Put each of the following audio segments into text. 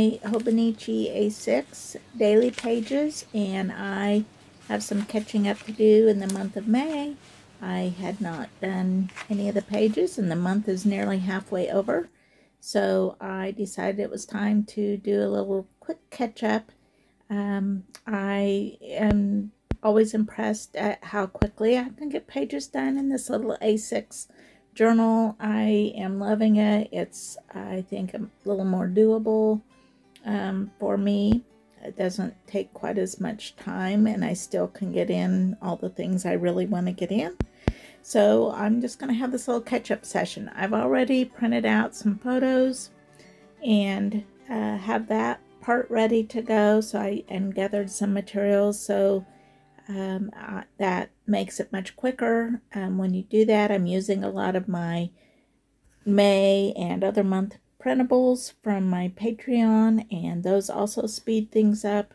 my Hobonichi A6 daily pages, and I have some catching up to do in the month of May. I had not done any of the pages, and the month is nearly halfway over. So I decided it was time to do a little quick catch up. I am always impressed at how quickly I can get pages done in this little A6 journal. I am loving it. It's, I think, a little more doable for me. It doesn't take quite as much time, and I still can get in all the things I really want to get in. So I'm just going to have this little catch-up session. I've already printed out some photos and have that part ready to go. So and gathered some materials. So that makes it much quicker. When you do that, I'm using a lot of my May and other month printables from my Patreon, and those also speed things up.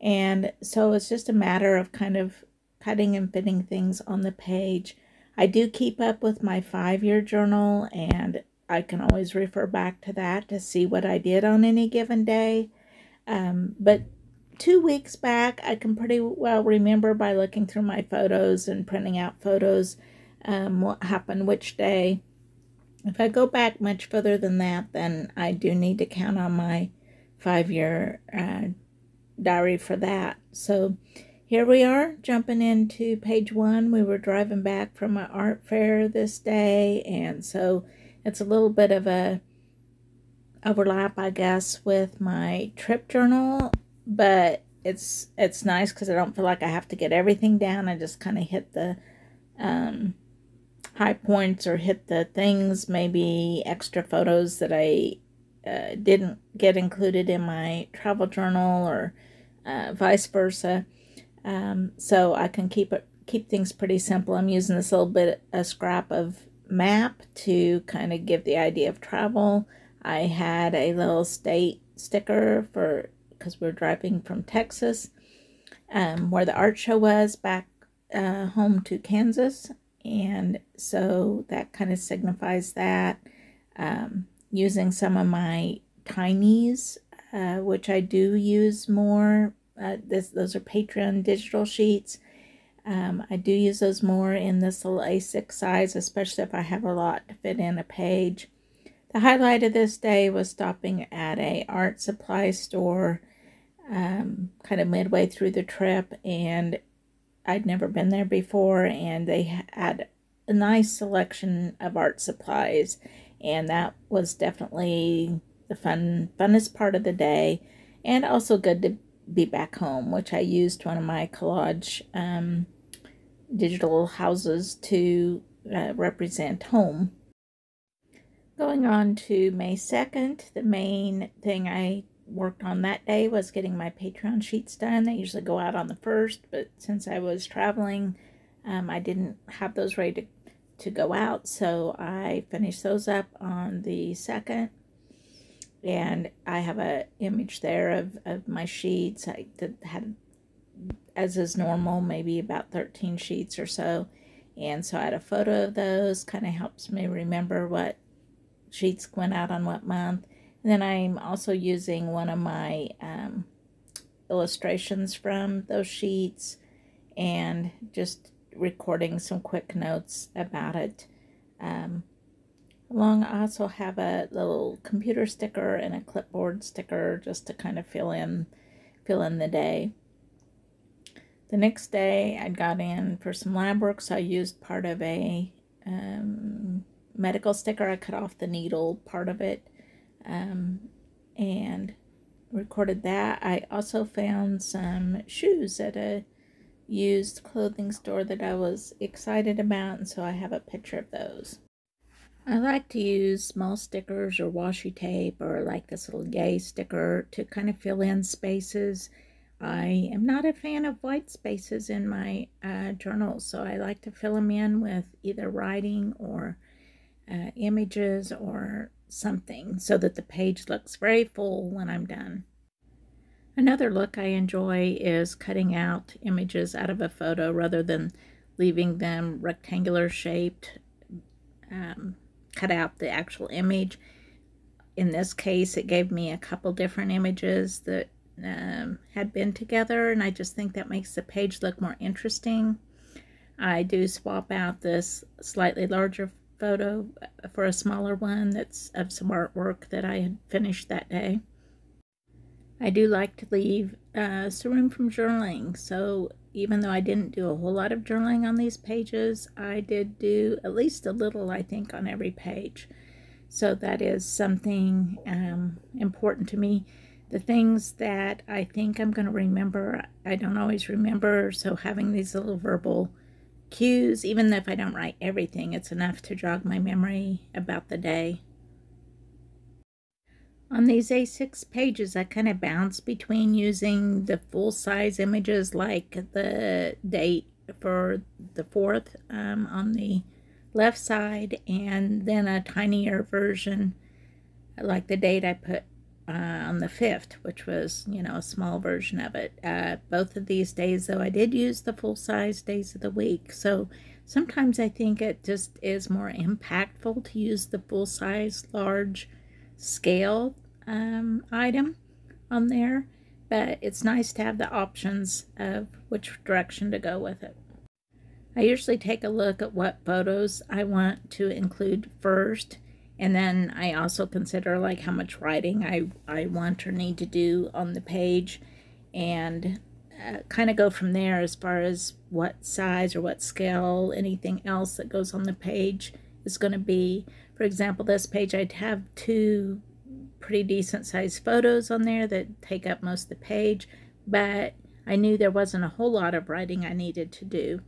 And so it's just a matter of kind of cutting and fitting things on the page. I do keep up with my 5-year journal, and I can always refer back to that to see what I did on any given day. But 2 weeks back, I can pretty well remember by looking through my photos and printing out photos what happened which day. If I go back much further than that, then I do need to count on my 5-year diary for that. So here we are, jumping into page 1. We were driving back from an art fair this day, and so it's a little bit of a overlap, I guess, with my trip journal, but it's nice because I don't feel like I have to get everything down. I just kind of hit the high points or hit the things, maybe extra photos that I didn't get included in my travel journal, or vice versa. So I can keep things pretty simple. I'm using this little bit, a scrap of map to kind of give the idea of travel. I had a little state sticker because we're driving from Texas, where the art show was, back home to Kansas. And so that kind of signifies that. Using some of my tinies, which I do use more. Those are Patreon digital sheets. I do use those more in this little A6 size, especially if I have a lot to fit in a page. The highlight of this day was stopping at a art supply store kind of midway through the trip, and I'd never been there before, and they had a nice selection of art supplies, and that was definitely the funnest part of the day, and also good to be back home, which I used one of my collage digital houses to represent home. Going on to May 2nd, the main thing I worked on that day was getting my Patreon sheets done. They usually go out on the 1st, but since I was traveling, I didn't have those ready to go out, so I finished those up on the 2nd. And I have an image there of my sheets. I had, as is normal, maybe about 13 sheets or so. And so I had a photo of those. Kind of helps me remember what sheets went out on what month. And then I'm also using one of my illustrations from those sheets and just recording some quick notes about it. I also have a little computer sticker and a clipboard sticker just to kind of fill in the day. The next day I got in for some lab work, so I used part of a medical sticker. I cut off the needle part of it and recorded that. I also found some shoes at a used clothing store that I was excited about, and so I have a picture of those. I like to use small stickers or washi tape, or like this little yay sticker, to kind of fill in spaces. I am not a fan of white spaces in my journals, so I like to fill them in with either writing or images or something, so that the page looks very full when I'm done. Another look I enjoy is cutting out images out of a photo rather than leaving them rectangular shaped. Cut out the actual image. in this case, it gave me a couple different images that had been together, and I just think that makes the page look more interesting. I do swap out this slightly larger photo for a smaller one that's of some artwork that I had finished that day. I do like to leave some room from journaling, so even though I didn't do a whole lot of journaling on these pages, I did do at least a little, I think, on every page. So that is something important to me. The things that I think I'm going to remember, I don't always remember, so having these little verbal cues, even if I don't write everything, it's enough to jog my memory about the day. On these A6 pages, I kind of bounce between using the full-size images like the date for the 4th on the left side, and then a tinier version like the date I put on the 5th, which was, you know, a small version of it. Both of these days, though, I did use the full-size days of the week, so sometimes I think it just is more impactful to use the full-size large scale item on there, but it's nice to have the options of which direction to go with it. I usually take a look at what photos I want to include first, and then I also consider like how much writing I want or need to do on the page, and kind of go from there as far as what size or what scale anything else that goes on the page is going to be. For example, this page, I'd have 2 pretty decent sized photos on there that take up most of the page, but I knew there wasn't a whole lot of writing I needed to do.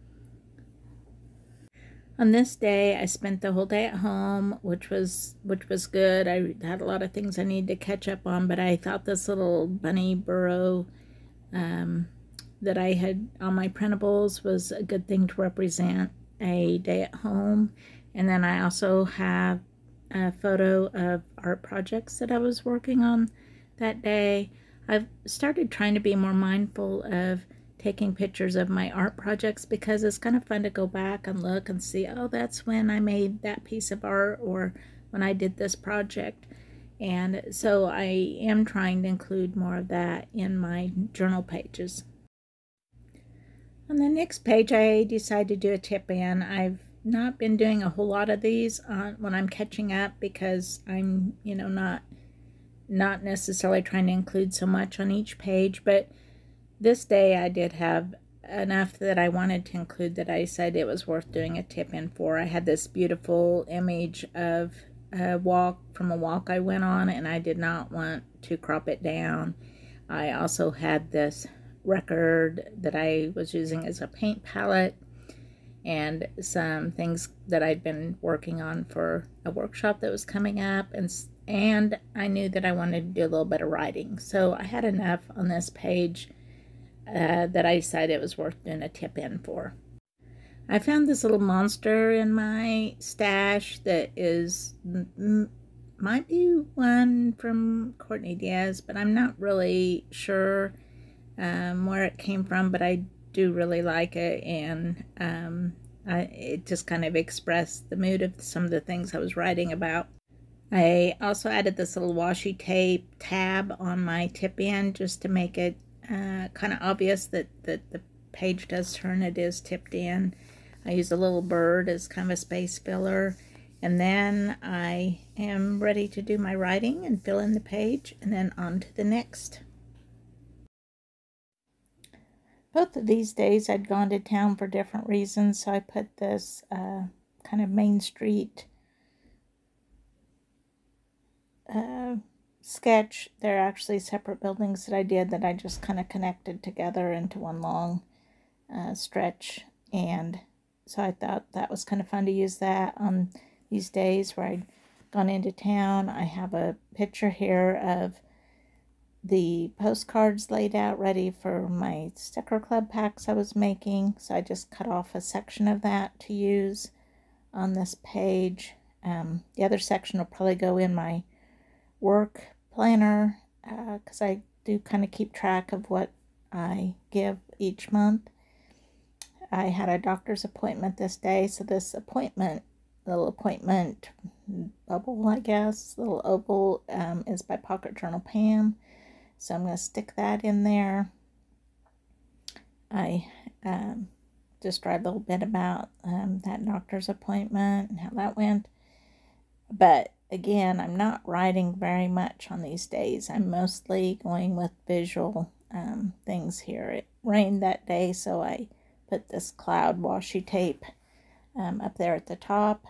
On this day, I spent the whole day at home, which was good. I had a lot of things I needed to catch up on, but I thought this little bunny burrow that I had on my printables was a good thing to represent a day at home. And then I also have a photo of art projects that I was working on that day. I've started trying to be more mindful of taking pictures of my art projects because it's kind of fun to go back and look and see, oh, that's when I made that piece of art, or when I did this project. And so I am trying to include more of that in my journal pages. On the next page, I decided to do a tip-in. I've not been doing a whole lot of these when I'm catching up because I'm, you know, not necessarily trying to include so much on each page, but this day I did have enough that I wanted to include that I said it was worth doing a tip-in for. I had this beautiful image of a walk I went on, and I did not want to crop it down. I also had this record that I was using as a paint palette, and some things that I'd been working on for a workshop that was coming up, and I knew that I wanted to do a little bit of writing. So I had enough on this page that I decided it was worth doing a tip-in for. I found this little monster in my stash that is, might be one from Courtney Diaz, but I'm not really sure where it came from, but I do really like it, and it just kind of expressed the mood of some of the things I was writing about. I also added this little washi tape tab on my tip-in just to make it kind of obvious that the page does turn, it is tipped in. I use a little bird as kind of a space filler, and then I am ready to do my writing and fill in the page, and then on to the next. Both of these days I'd gone to town for different reasons, so I put this kind of Main Street sketch. They're actually separate buildings that I did that I just kind of connected together into one long stretch, and so I thought that was kind of fun to use that on these days where I'd gone into town. I have a picture here of the postcards laid out ready for my sticker club packs I was making, so I just cut off a section of that to use on this page. The other section will probably go in my work planner because I do kind of keep track of what I give each month. I had a doctor's appointment this day, so this appointment little appointment bubble, I guess. Little oval is by Pocket Journal Pam. So I'm going to stick that in there. I just write a little bit about that doctor's appointment and how that went. But again, I'm not writing very much on these days. I'm mostly going with visual things here. It rained that day, so I put this cloud washi tape up there at the top.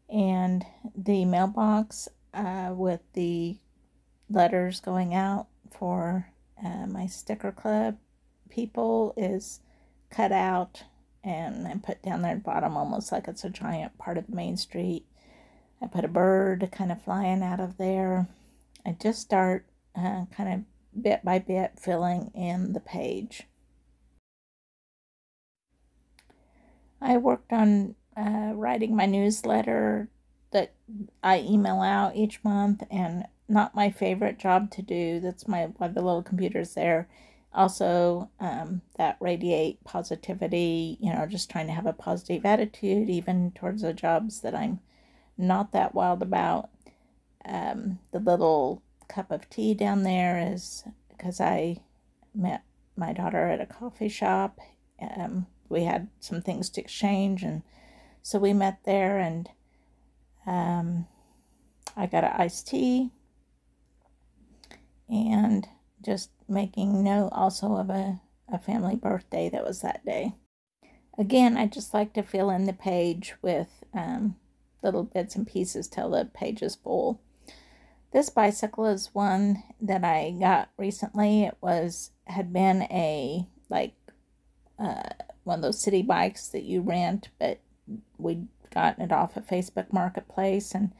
And the mailbox with the letters going out for my sticker club people is cut out and put down there at the bottom, almost like it's a giant part of the main street. I put a bird kind of flying out of there. I just start kind of bit by bit filling in the page. I worked on writing my newsletter that I email out each month, and not my favorite job to do. That's why the little computer's there. Also, that radiate positivity, just trying to have a positive attitude, even towards the jobs that I'm not that wild about. The little cup of tea down there is because I met my daughter at a coffee shop. We had some things to exchange, and so we met there, and I got an iced tea, and just making note also of a family birthday that was that day. Again, I just like to fill in the page with little bits and pieces till the page is full. This bicycle is one that I got recently. It had been a one of those city bikes that you rent, but we'd gotten it off of Facebook Marketplace, and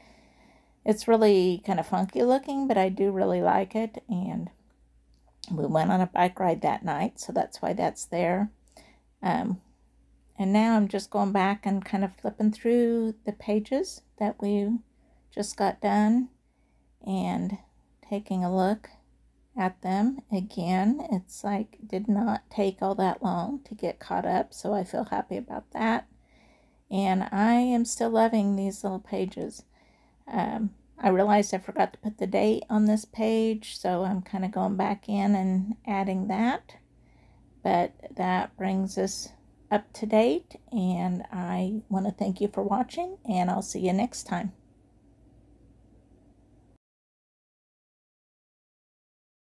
it's really kind of funky looking, but I do really like it. And we went on a bike ride that night, so that's why that's there. And now I'm just going back and kind of flipping through the pages that we just got done and taking a look at them again. It's like did not take all that long to get caught up, so I feel happy about that. And I am still loving these little pages. I realized I forgot to put the date on this page, so I'm kind of going back in and adding that. But that brings us up to date, and I want to thank you for watching, and I'll see you next time.